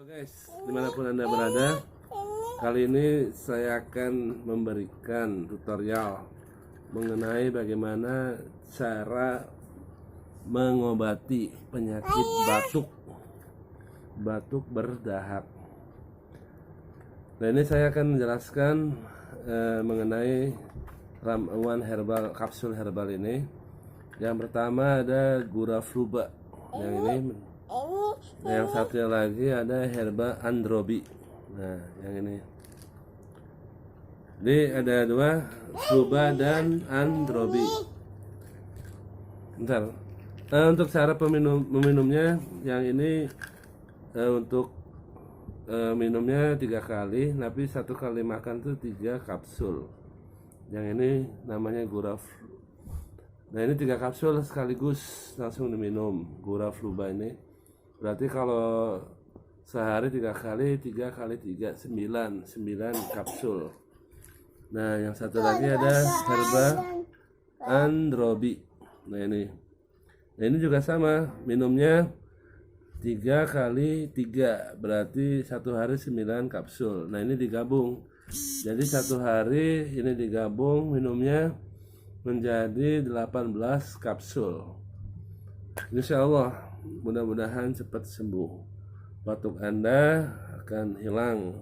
Halo guys, dimanapun Anda berada, kali ini saya akan memberikan tutorial mengenai bagaimana cara mengobati penyakit batuk berdahak. Nah, ini saya akan menjelaskan mengenai ramuan herbal, kapsul herbal ini. Yang pertama ada Gurafluba, yang ini. Yang satunya lagi ada herba androbi. Nah, yang ini. Jadi ada dua, Fluba dan androbi. Bentar. Untuk cara meminumnya, yang ini untuk minumnya 3 kali, tapi 1 kali makan tuh 3 kapsul. Yang ini namanya Guraf. Nah, ini 3 kapsul sekaligus langsung diminum. Gurafluba ini. Berarti kalau sehari 3 kali 3 x 3 9 kapsul. Nah, yang satu lagi ada herba androbi. Nah, ini juga sama, minumnya 3 kali 3, berarti 1 hari 9 kapsul. Nah, ini digabung. Jadi 1 hari ini digabung minumnya menjadi 18 kapsul. Insya Allah mudah-mudahan cepat sembuh, batuk Anda akan hilang.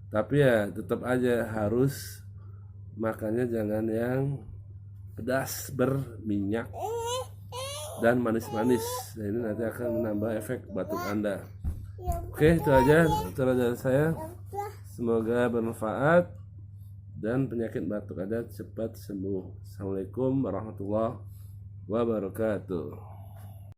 Tapi ya tetap aja harus makannya jangan yang pedas, berminyak dan manis-manis. Nah, ini nanti akan menambah efek batuk Anda. Oke, itu aja tutorial dari saya. Semoga bermanfaat dan penyakit batuk Anda cepat sembuh. Assalamualaikum warahmatullahi wabarakatuh.